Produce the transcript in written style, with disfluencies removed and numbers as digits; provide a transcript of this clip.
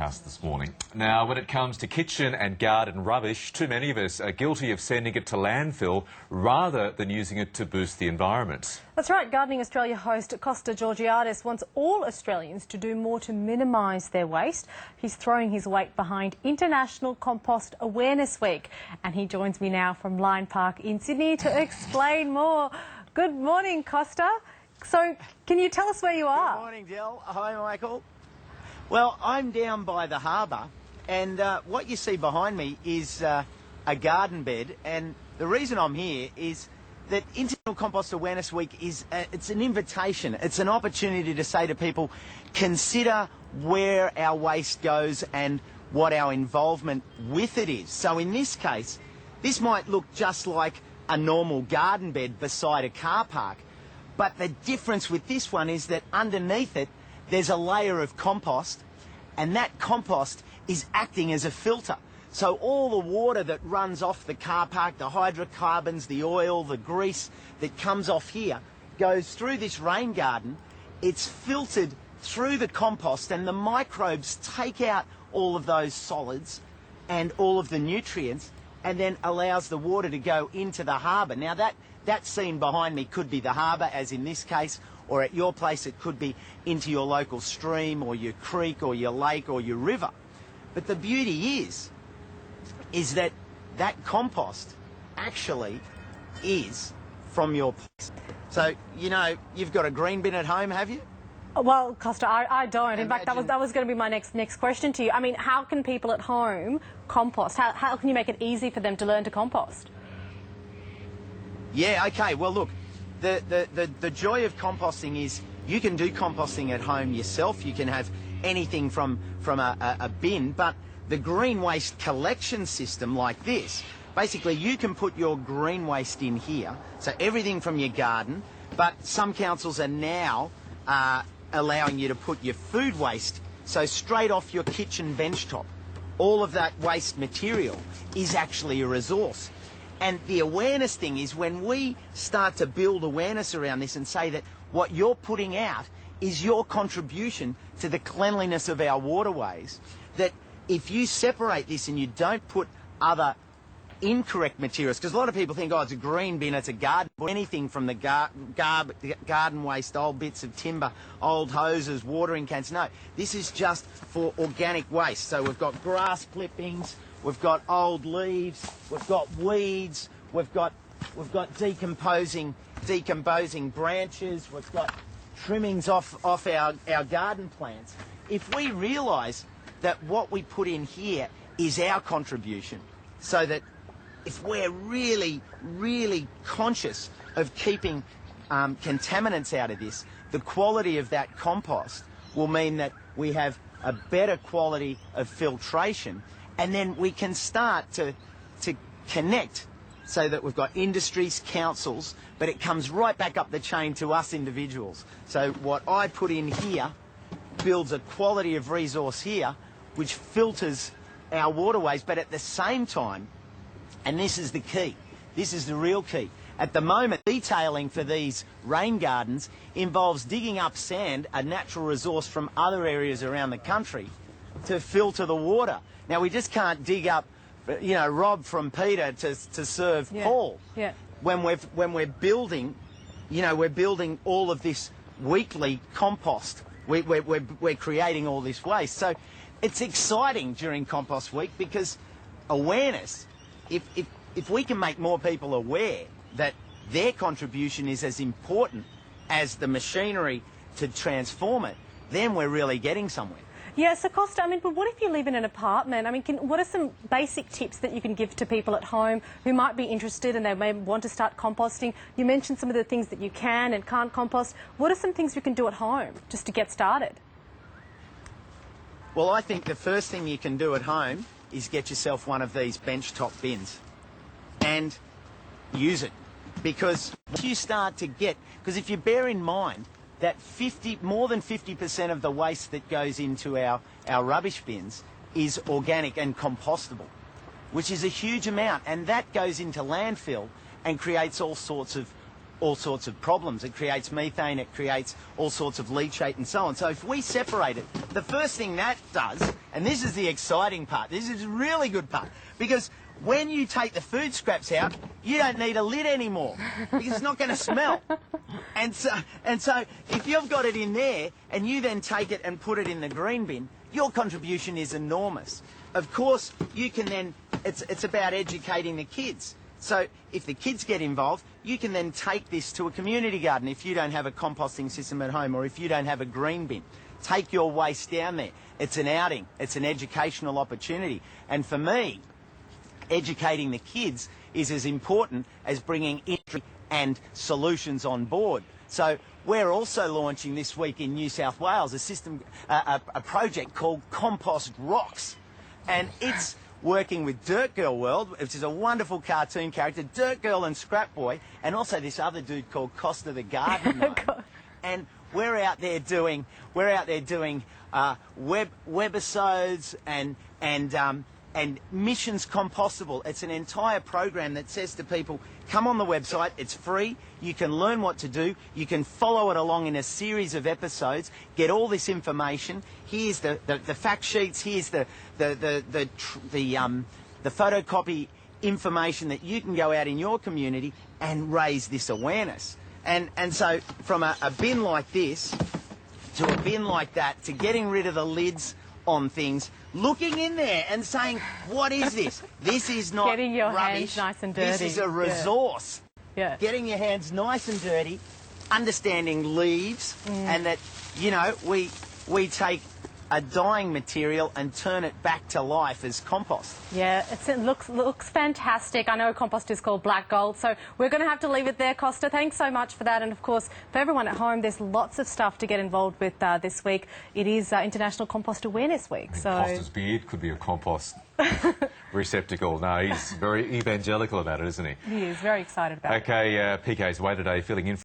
House this morning. Now, when it comes to kitchen and garden rubbish, too many of us are guilty of sending it to landfill rather than using it to boost the environment. That's right. Gardening Australia host Costa Georgiadis wants all Australians to do more to minimise their waste. He's throwing his weight behind International Compost Awareness Week. And he joins me now from Lion Park in Sydney to explain more. Good morning, Costa. So, can you tell us where you are? Good morning, Del. Hi, Michael. Well, I'm down by the harbour, and what you see behind me is a garden bed. And the reason I'm here is that International Compost Awareness Week is it's an invitation. It's an opportunity to say to people, consider where our waste goes and what our involvement with it is. So in this case, this might look just like a normal garden bed beside a car park. But the difference with this one is that underneath it, there's a layer of compost, and that compost is acting as a filter. So all the water that runs off the car park, the hydrocarbons, the oil, the grease that comes off here, goes through this rain garden. It's filtered through the compost, and the microbes take out all of those solids and all of the nutrients, and then allows the water to go into the harbour. Now that scene behind me could be the harbour, as in this case, or at your place it could be into your local stream or your creek or your lake or your river. But the beauty is that that compost actually is from your place. So, you know, you've got a green bin at home, have you? Well, Costa, I don't. In fact, that was going to be my next question to you. I mean, how can people at home compost? How can you make it easy for them to learn to compost? Yeah, okay. Well, look, the joy of composting is you can do composting at home yourself. You can have anything from a bin, but the green waste collection system like this, basically you can put your green waste in here, so everything from your garden, but some councils are now allowing you to put your food waste, so straight off your kitchen bench top. All of that waste material is actually a resource. And the awareness thing is when we start to build awareness around this and say that what you're putting out is your contribution to the cleanliness of our waterways, that if you separate this and you don't put other incorrect materials, because a lot of people think, oh, it's a green bin, it's a garden, or anything from the garden waste, old bits of timber, old hoses, watering cans. No, this is just for organic waste. So we've got grass clippings, we've got old leaves, we've got weeds, we've got decomposing branches, we've got trimmings off our garden plants. If we realise that what we put in here is our contribution, so that if we're really, really conscious of keeping contaminants out of this, the quality of that compost will mean that we have a better quality of filtration, and then we can start to connect so that we've got industries, councils, but it comes right back up the chain to us individuals. So what I put in here builds a quality of resource here which filters our waterways, but at the same time, and this is the key, this is the real key, at the moment detailing for these rain gardens involves digging up sand, a natural resource from other areas around the country, to filter the water. Now we just can't dig up, you know, Rob from Peter to serve Paul. Yeah. When we're building, you know, we're building all of this weekly compost. We're creating all this waste. So it's exciting during Compost Week because awareness, if we can make more people aware that their contribution is as important as the machinery to transform it, then we're really getting somewhere. Yeah, so Costa, I mean, but what if you live in an apartment? I mean, what are some basic tips that you can give to people at home who might be interested and they may want to start composting? You mentioned some of the things that you can and can't compost. What are some things you can do at home just to get started? Well, I think the first thing you can do at home is get yourself one of these benchtop bins and use it. Because once you start to get, because if you bear in mind that more than 50% of the waste that goes into our rubbish bins is organic and compostable, which is a huge amount, and that goes into landfill and creates all sorts of problems. It creates methane, it creates all sorts of leachate and so on. So if we separate it, the first thing that does And this is the exciting part. This is a really good part. Because when you take the food scraps out, you don't need a lid anymore because it's not going to smell. And so if you've got it in there and you then take it and put it in the green bin, your contribution is enormous. Of course, you can then, it's about educating the kids. So if the kids get involved, you can then take this to a community garden if you don't have a composting system at home or if you don't have a green bin. Take your waste down there. It's an outing. It's an educational opportunity. And for me, educating the kids is as important as bringing industry and solutions on board. So we're also launching this week in New South Wales a project called Compost Rocks. And it's working with Dirt Girl World, which is a wonderful cartoon character, Dirt Girl and Scrap Boy, and also this other dude called Costa the Garden Gnome. And we're out there doing webisodes and missions compostable. It's an entire program that says to people, come on the website, it's free, you can learn what to do, you can follow it along in a series of episodes, get all this information. Here's the fact sheets, here's the photocopy information that you can go out in your community and raise this awareness. And so from a bin like this to a bin like that, to getting rid of the lids on things, looking in there and saying, what is this? This is not getting your rubbish. hands nice and dirty. This is a resource. Yeah. Getting your hands nice and dirty, understanding leaves, and that, you know, we take a dying material and turn it back to life as compost. Yeah, it looks fantastic. I know compost is called black gold, so we're going to have to leave it there, Costa. Thanks so much for that. And of course, for everyone at home, there's lots of stuff to get involved with this week. It is International Compost Awareness Week. So Costa's beard could be a compost receptacle. No, he's very evangelical about it, isn't he? He is very excited about it. Okay, PK's away today, filling in